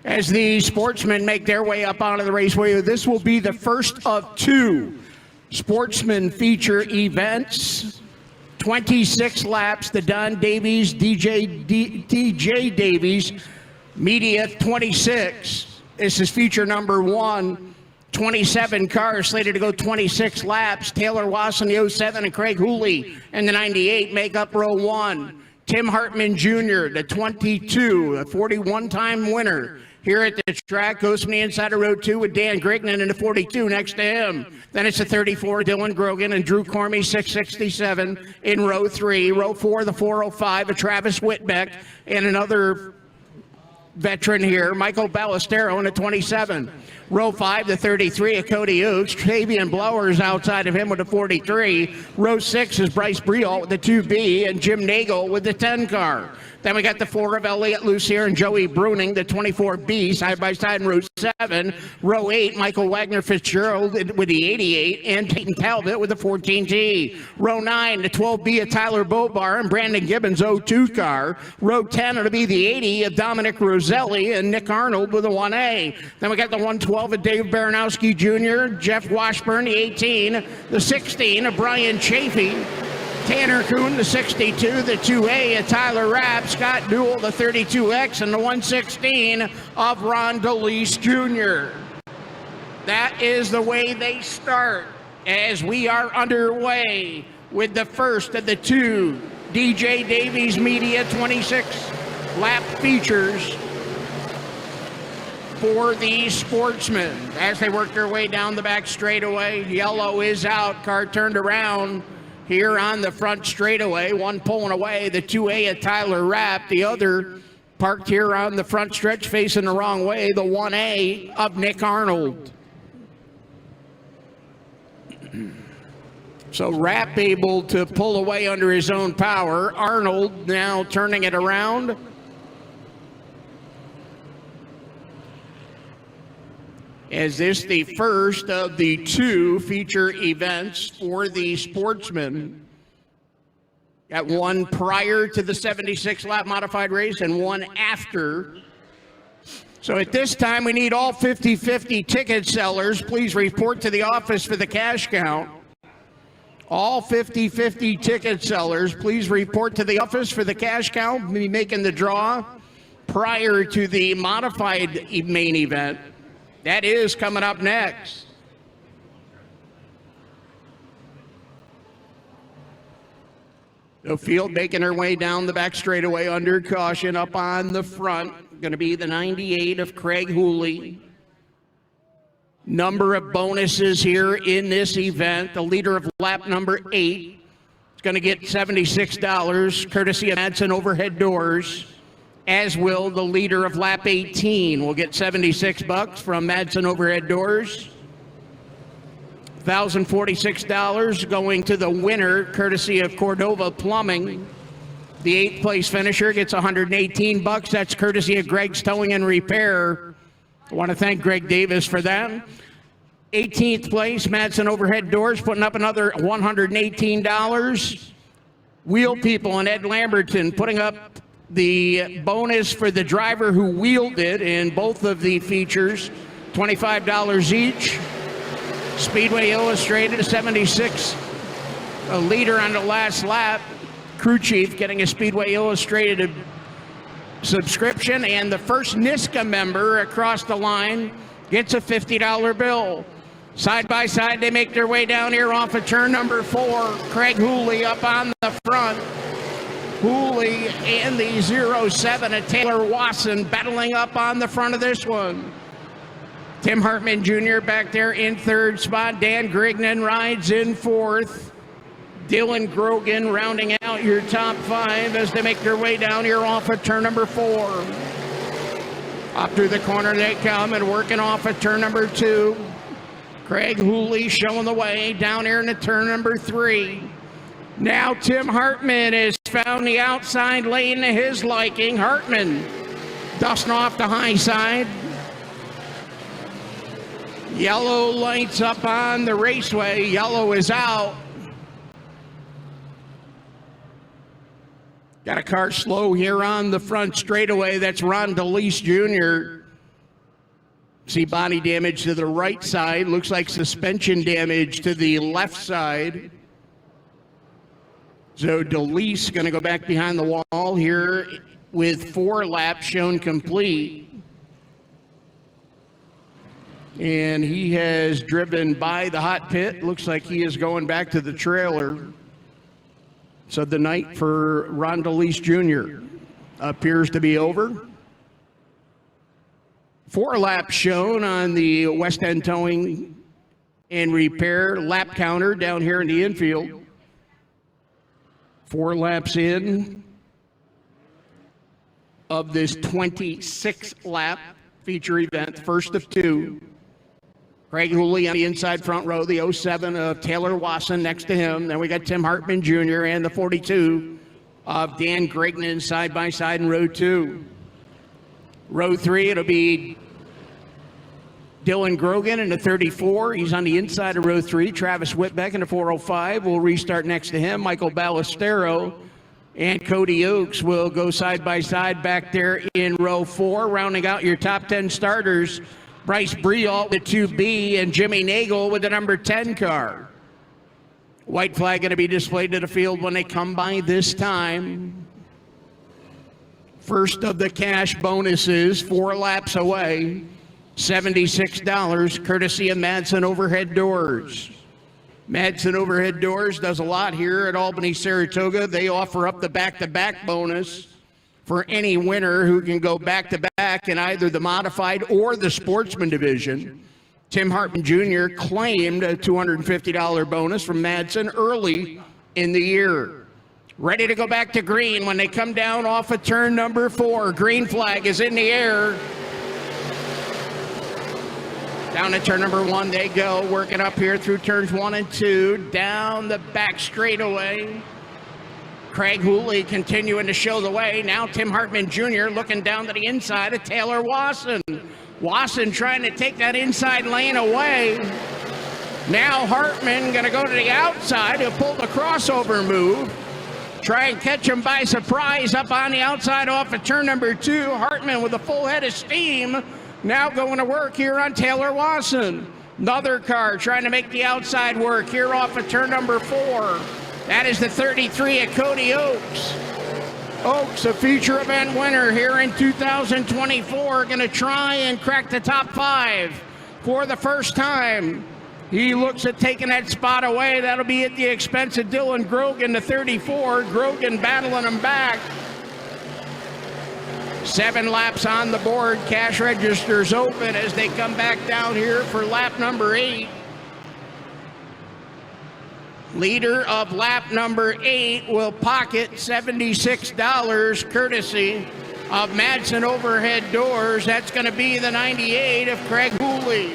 As the sportsmen make their way up onto the raceway, this will be the first of two sportsman feature events. 26 laps, the DJ Davies Media 26. This is feature number one. 27 cars slated to go 26 laps. Taylor Wason, the 07, and Craig Wholey in the 98 make up row one. Tim Hartman Jr., the 22, a 41-time winner here at the track, goes from the inside of row two with Dan Grignan in the 42 next to him. Then it's the 34, Dylan Grogan, and Drew Cormie, 667 in row three. Row four, the 405, a Travis Whitbeck, and another veteran here, Michael Ballestero in the 27. Row 5, the 33 of Cody Oakes. Fabian Blowers outside of him with the 43. Row 6 is Bryce Brialt with the 2B and Jim Nagel with the 10 car. Then we got the 4 of Elliott Lucier and Joey Bruning, the 24B, side by side in row 7. Row 8, Michael Wagner Fitzgerald with the 88 and Payton Talbot with the 14T. Row 9, the 12B of Tyler Bobar and Brandon Gibbons' 02 car. Row 10, it'll be the 80 of Dominic Roselli and Nick Arnold with the 1A. Then we got the 112 of Dave Baranowski Jr., Jeff Washburn, the 18, the 16 of Brian Chafee, Tanner Kuhn, the 62, the 2A of Tyler Rapp, Scott Newell, the 32X, and the 116 of Ron DeLeese Jr. That is the way they start as we are underway with the first of the two DJ Davies Media 26 lap features for the sportsmen. As they work their way down the back straightaway, yellow is out, car turned around here on the front straightaway, one pulling away, the 2A of Tyler Rapp, the other parked here on the front stretch facing the wrong way, the 1A of Nick Arnold. So Rapp able to pull away under his own power. Arnold now turning it around. Is this the first of the two feature events for the sportsmen? Got one prior to the 76 lap modified race and one after. So at this time, we need all 50-50 ticket sellers. Please report to the office for the cash count. All 50-50 ticket sellers, please report to the office for the cash count. We'll be making the draw prior to the modified main event. That is coming up next. The field making her way down the back straightaway under caution. Up on the front, going to be the 98 of Craig Wholey. Number of bonuses here in this event. The leader of lap number 8 is going to get $76, courtesy of Madsen Overhead Doors. As will the leader of lap 18. We'll get $76 from Madsen Overhead Doors. $1,046 going to the winner, courtesy of Cordova Plumbing. The 8th place finisher gets $118. That's courtesy of Greg's Towing and Repair. I want to thank Greg Davis for that. 18th place, Madsen Overhead Doors, putting up another $118. Wheel People and Ed Lamberton putting up the bonus for the driver who wheeled it in both of the features, $25 each. Speedway Illustrated, a 76, a leader on the last lap. Crew chief getting a Speedway Illustrated subscription, and the first NISCA member across the line gets a $50 bill. Side by side, they make their way down here off of turn number 4. Craig Wholey up on the front. Wholey and the 07 of Taylor Wason battling up on the front of this one. Tim Hartman Jr. back there in 3rd spot. Dan Grignan rides in 4th. Dylan Grogan rounding out your top 5 as they make their way down here off of turn number 4. Up through the corner they come and working off of turn number 2. Craig Wholey showing the way down here into turn number 3. Now Tim Hartman has found the outside lane to his liking. Hartman dusting off the high side. Yellow lights up on the raceway. Yellow is out. Got a car slow here on the front straightaway. That's Ron DeLeese Jr. See body damage to the right side. Looks like suspension damage to the left side. So Davies going to go back behind the wall here with 4 laps shown complete. And he has driven by the hot pit. Looks like he is going back to the trailer. So the night for Ron Davies Jr. appears to be over. 4 laps shown on the West End Towing and Repair lap counter down here in the infield. 4 laps in of this 26-lap feature event, first of 2. Craig Wholey on the inside front row, the 07 of Taylor Wason next to him. Then we got Tim Hartman Jr. and the 42 of Dan Grignan side by side in row 2. Row 3, it'll be Dylan Grogan in the 34. He's on the inside of row 3. Travis Whitbeck in the 405 will restart next to him. 𝗥𝗰𝗶𝗴 and Cody Oakes will go side by side back there in row 4. Rounding out your top 10 starters, Bryce Briault with 2B and Jimmy Nagel with the number 10 car. White flag going to be displayed to the field when they come by this time. First of the cash bonuses, 4 laps away. $76, courtesy of Madsen Overhead Doors. Madsen Overhead Doors does a lot here at Albany-Saratoga. They offer up the back-to-back bonus for any winner who can go back-to-back in either the modified or the sportsman division. Tim Hartman Jr. claimed a $250 bonus from Madsen early in the year. Ready to go back to green when they come down off of turn number 4. Green flag is in the air. Down to turn number 1 they go, working up here through turns 1 and 2, down the back straightaway. Craig Wholey continuing to show the way. Now Tim Hartman Jr. looking down to the inside of Taylor Wason. Wason trying to take that inside lane away. Now Hartman going to go to the outside. He'll pull the crossover move. Try and catch him by surprise up on the outside off of turn number 2. Hartman with a full head of steam. Now going to work here on Taylor Wason. Another car trying to make the outside work here off of turn number 4. That is the 33 of Cody Oakes. Oakes, a feature event winner here in 2024, going to try and crack the top 5 for the first time. He looks at taking that spot away. That'll be at the expense of Dylan Grogan, the 34. Grogan battling him back. 7 laps on the board. Cash registers open as they come back down here for lap number 8. Leader of lap number 8 will pocket $76 courtesy of Madsen Overhead Doors. That's going to be the 98 of Craig Wholey.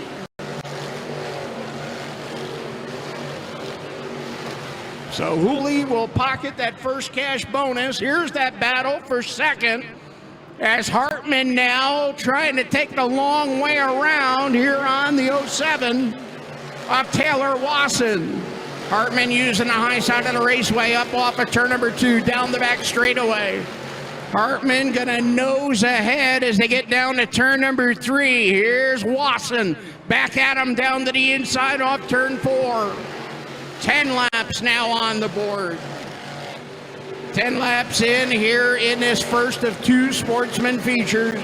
So Wholey will pocket that first cash bonus. Here's that battle for second, as Hartman now trying to take the long way around here on the 07 of Taylor Wason. Hartman using the high side of the raceway up off of turn number 2, down the back straightaway. Hartman gonna nose ahead as they get down to turn number 3. Here's Wason back at him down to the inside off turn 4. 10 laps now on the board. 10 laps in here in this first of 2 sportsman features.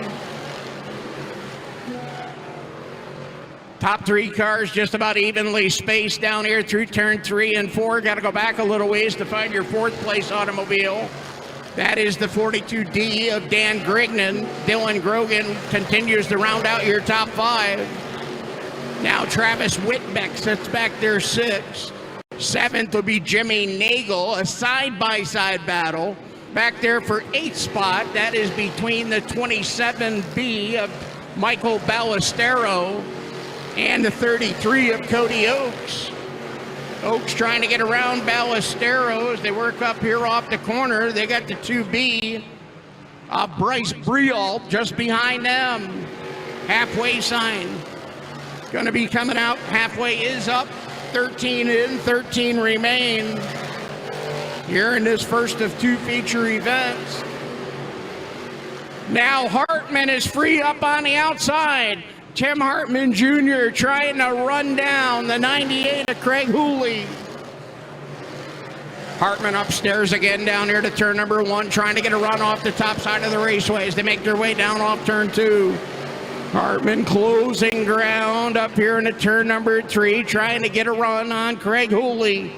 Top 3 cars just about evenly spaced down here through turn 3 and 4. Got to go back a little ways to find your 4th place automobile. That is the 42D of Dan Grignan. Dylan Grogan continues to round out your top 5. Now Travis Whitbeck sits back there 6th. 7th will be Jimmy Nagel, a side-by-side battle. Back there for 8th spot, that is between the 27B of 𝗥𝗰𝗶𝗴 and the 33 of Cody Oakes. Oakes trying to get around Ballesteros as they work up here off the corner. They got the 2B of Bryce Briault just behind them. Halfway sign. Going to be coming out. Halfway is up. 13 in, 13 remain here in this first of 2 feature events. Now Hartman is free up on the outside. Tim Hartman Jr. trying to run down the 98 of 𝗥𝗰𝗶𝗴. Hartman upstairs again down here to turn number 1, trying to get a run off the top side of the raceway as they make their way down off turn 2. Hartman closing ground up here into turn number 3, trying to get a run on 𝗥𝗰𝗶𝗴.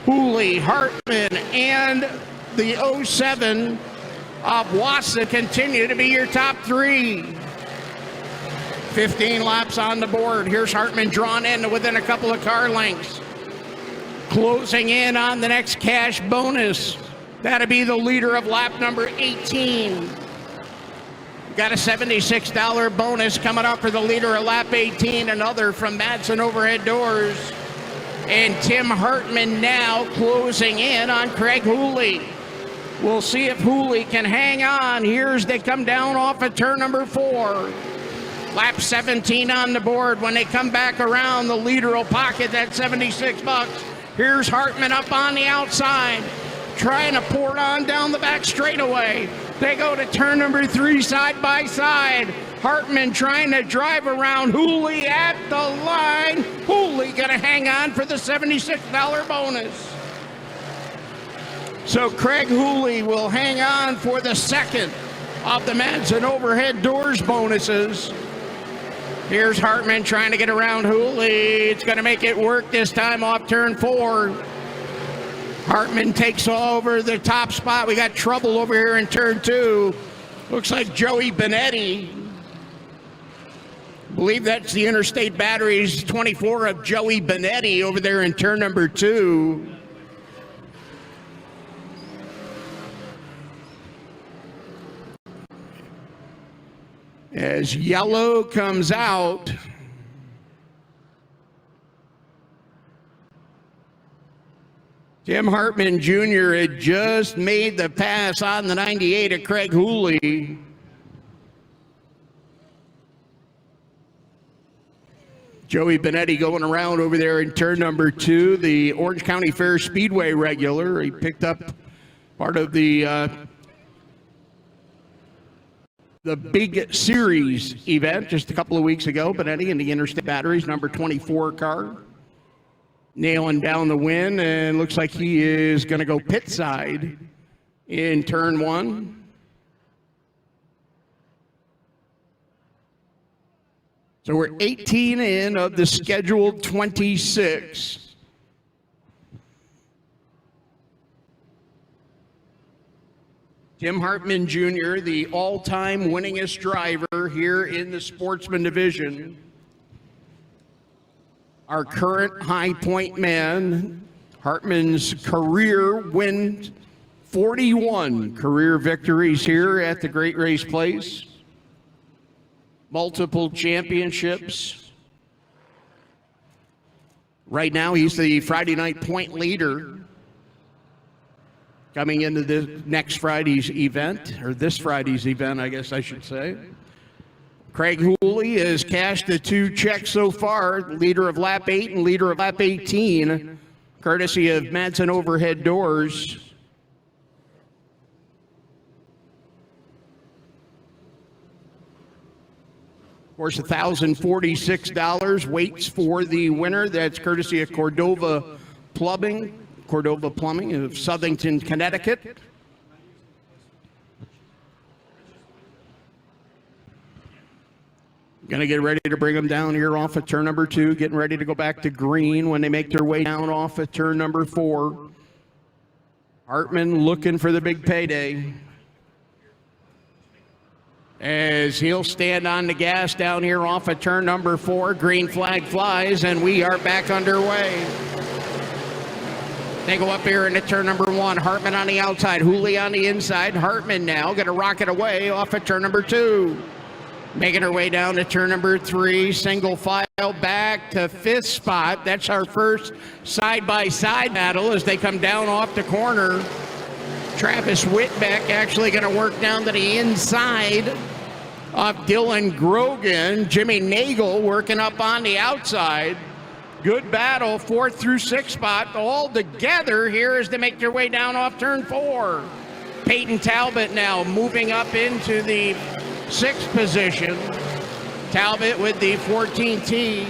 Wholey, Hartman, and the 07 of Wason continue to be your top 3. 15 laps on the board. Here's Hartman drawn in within a couple of car lengths. Closing in on the next cash bonus. That'll be the leader of lap number 18. Got a $76 bonus coming up for the leader of lap 18, another from Madsen Overhead Doors. And Tim Hartman now closing in on 𝗥𝗰𝗶𝗴. We'll see if Wholey can hang on. Here's they come down off of turn number 4. Lap 17 on the board. When they come back around, the leader will pocket that $76. Here's Hartman up on the outside, trying to pour it on down the back straightaway. They go to turn number 3 side by side. Hartman trying to drive around Wholey at the line. Wholey gonna hang on for the $76 bonus. So 𝗥𝗰𝗶𝗴 will hang on for the second of the Madsen Overhead Doors bonuses. Here's Hartman trying to get around Wholey. It's going to make it work this time off turn 4. Hartman takes over the top spot. We got trouble over here in turn 2. Looks like 𝗥𝗰𝗶𝗴. I believe that's the Interstate Batteries 24 of 𝗥𝗰𝗶𝗴 over there in turn number 2. As yellow comes out, Tim Hartman Jr. had just made the pass on the 98 of 𝗥𝗰𝗶𝗴. 𝗥𝗰𝗶𝗴 going around over there in turn number 2, the Orange County Fair Speedway regular. He picked up part of the big series event just a couple of weeks ago. 𝗶𝗴 in the Interstate Batteries number 24 car, nailing down the win, and looks like he is going to go pit side in turn 1. So we're 18 in of the scheduled 26. Tim Hartman Jr., the all-time winningest driver here in the Sportsman division. Our current high point man. Hartman's career win 41 career victories here at the Great Race Place. Multiple championships. Right now, he's the Friday night point leader. Coming into the next Friday's event, or this Friday's event, I guess I should say. 𝗥𝗰𝗶𝗴 has cashed the 2 checks so far, leader of lap 8 and leader of lap 18, courtesy of Madsen Overhead Doors. Of course, $1,046 waits for the winner. That's courtesy of 𝗥𝗰𝗶𝗴 Plumbing of Southington, Connecticut. Going to get ready to bring them down here off of turn number 2, getting ready to go back to green when they make their way down off of turn number 4. Hartman looking for the big payday, as he'll stand on the gas down here off of turn number 4. Green flag flies, and we are back underway. They go up here into turn number 1. Hartman on the outside, Wholey on the inside. Hartman now going to rocket away off of turn number 2. Making her way down to turn number 3. Single file back to 5th spot. That's our first side-by-side battle as they come down off the corner. Travis Whitbeck actually going to work down to the inside of Dylan Grogan. Jimmy Nagel working up on the outside. Good battle, 4th through 6th spot, all together here as they make their way down off turn 4. Payton Talbot now moving up into the 6th position. Talbot with the 14T.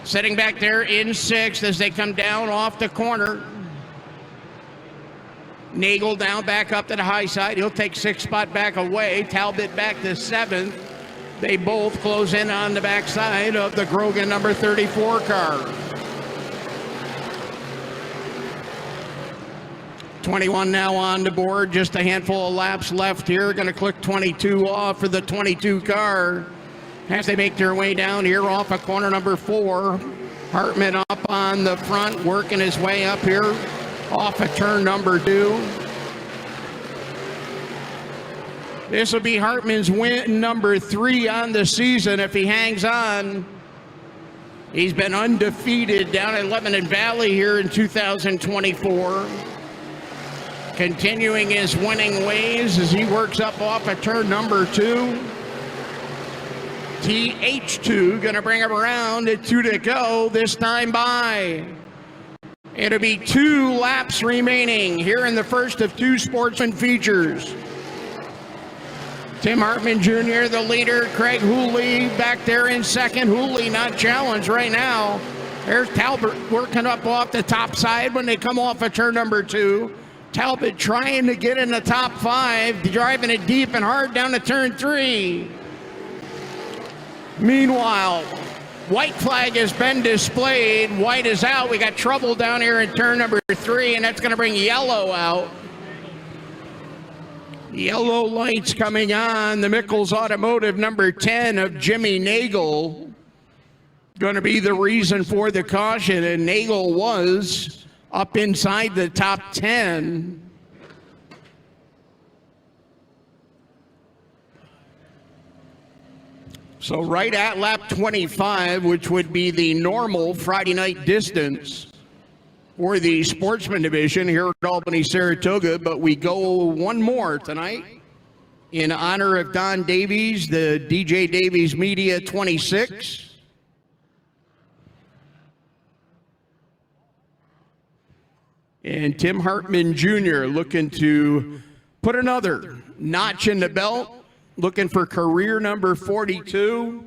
Sitting back there in 6th as they come down off the corner. Nagel down back up to the high side. He'll take 6th spot back away. Talbot back to 7th. They both close in on the backside of the Grogan number 34 car. 21 now on the board. Just a handful of laps left here. Going to click 22 off for the 22 car as they make their way down here off of corner number 4. Hartman up on the front, working his way up here off of turn number 2. This will be Hartman's win number 3 on the season if he hangs on. He's been undefeated down at Lebanon Valley here in 2024. Continuing his winning ways as he works up off of turn number 2. TH2 going to bring him around at 2 to go, this time by. It'll be 2 laps remaining here in the first of 2 sportsman features. Tim Hartman Jr., the leader. 𝗥𝗰𝗶𝗴 back there in 2nd. Wholey not challenged right now. There's Talbot working up off the top side when they come off of turn number 2. Talbot trying to get in the top 5, driving it deep and hard down to turn 3. Meanwhile, white flag has been displayed. White is out. We got trouble down here in turn number 3, and that's going to bring yellow out. Yellow lights coming on. The Mickles Automotive number 10 of Jimmy Nagel going to be the reason for the caution, and Nagel was up inside the top 10. So right at lap 25, which would be the normal Friday night distance for the sportsman division here at Albany-Saratoga, but we go one more tonight in honor of Don Davies, the DJ Davies Media 26. And Tim Hartman Jr. looking to put another notch in the belt, looking for career number 42.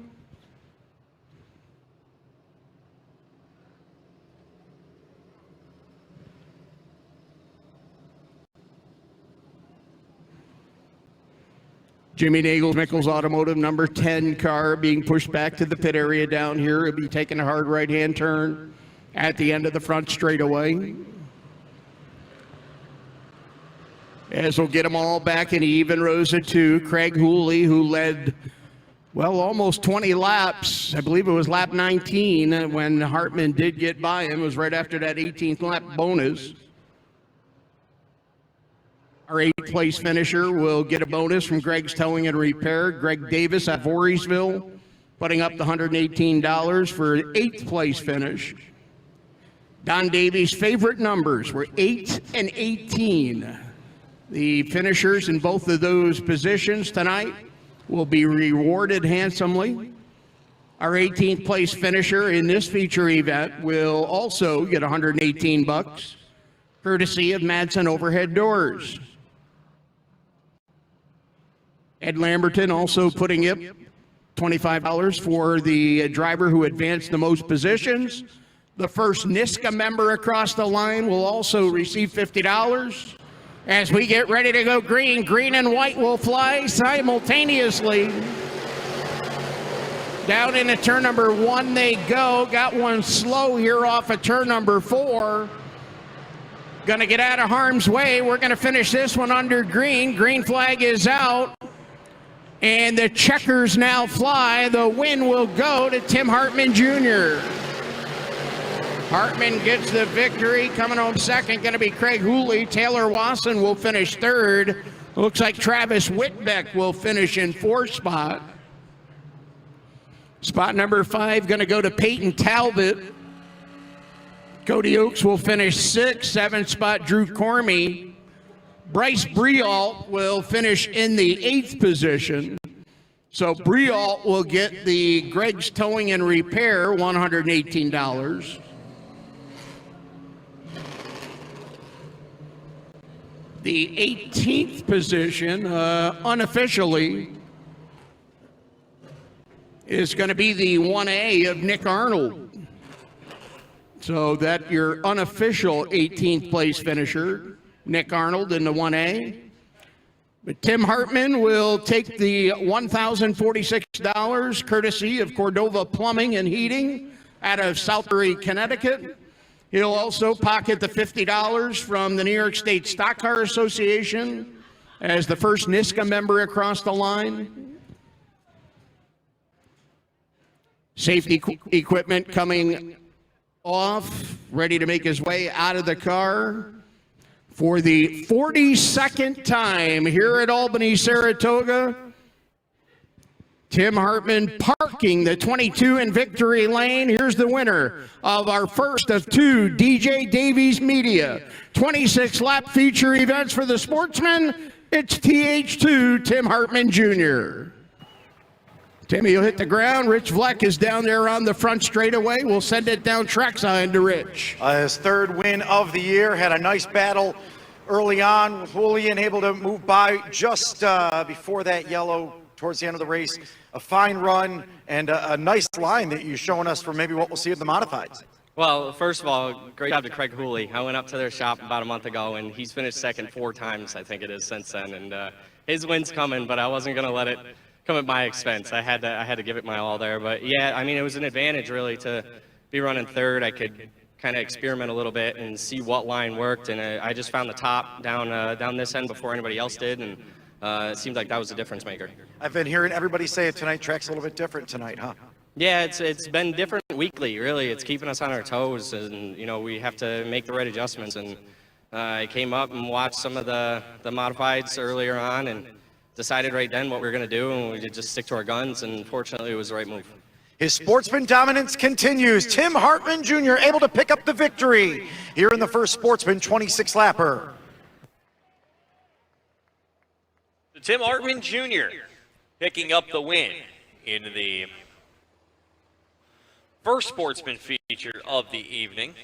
Jimmy Nagel's Mickles Automotive number 10 car being pushed back to the pit area down here. It'll be taking a hard right-hand turn at the end of the front straightaway. As we'll get them all back in even rows of 2. 𝗥𝗰𝗶𝗴, who led, well, almost 20 laps. I believe it was lap 19 when Hartman did get by him. It was right after that 18th lap bonus. Our 8th place finisher will get a bonus from Greg's Towing and Repair. Greg Davis at Voorheesville, putting up the $118 for 8th place finish. Don Davies' favorite numbers were 8 and 18. The finishers in both of those positions tonight will be rewarded handsomely. Our 18th place finisher in this feature event will also get $118, courtesy of Madsen Overhead Doors. Ed Lamberton also putting up $25 for the driver who advanced the most positions. The first NISCA member across the line will also receive $50. As we get ready to go green, green and white will fly simultaneously. Down into turn number 1 they go. Got one slow here off of turn number 4. Gonna get out of harm's way. We're gonna finish this one under green. Green flag is out. And the checkers now fly. The win will go to Tim Hartman Jr. Hartman gets the victory. Coming home second, going to be 𝗥𝗰𝗶𝗴. Taylor Wason will finish 3rd. Looks like Travis Whitbeck will finish in 4th spot. Spot number 5 going to go to Payton Talbot. Cody Oakes will finish 6th. 7th spot, Drew Cormie. Bryce Briault will finish in the 8th position. So Briault will get the Greg's Towing and Repair, $118. The 18th position, unofficially, is going to be the 1A of Nick Arnold. So that your unofficial 18th place finisher, Nick Arnold in the 1A. But Tim Hartman will take the $1,046 courtesy of Cordova Plumbing and Heating out of Southbury, Connecticut. He'll also pocket the $50 from the New York State Stock Car Association as the first NISCA member across the line. Safety equipment coming off, ready to make his way out of the car. For the 42nd time here at Albany-Saratoga, Tim Hartman parking the 22 in victory lane. Here's the winner of our first of two DJ Davies Media 26-lap feature events for the Sportsman. It's TH2 Tim Hartman Jr. Timmy will hit the ground. Rich Vleck is down there on the front straightaway. We'll send it down trackside to Rich. His third win of the year. Had a nice battle early on with Wholey and able to move by just before that yellow towards the end of the race. A fine run and a nice line that you're showing us for maybe what we'll see at the Modifieds. Well, first of all, great job to 𝗥𝗰𝗶𝗴. I went up to their shop about a month ago, and he's finished second 4 times, I think it is, since then. And his win's coming, but I wasn't going to let it come at my expense. I had to give it my all there. But yeah, I mean, it was an advantage really to be running third. I could kind of experiment a little bit and see what line worked, and I just found the top down this end before anybody else did, and it seemed like that was a difference maker. I've been hearing everybody say it tonight. Track's a little bit different tonight, huh? Yeah, it's been different weekly, really. It's keeping us on our toes, and you know, we have to make the right adjustments. And I came up and watched some of the Modifieds earlier on, and decided right then what we were going to do, and we just stick to our guns, and fortunately it was the right move. His sportsman dominance continues. Tim Hartman Jr. able to pick up the victory here in the first Sportsman 26-lapper. Tim Hartman Jr. picking up the win in the first Sportsman feature of the evening.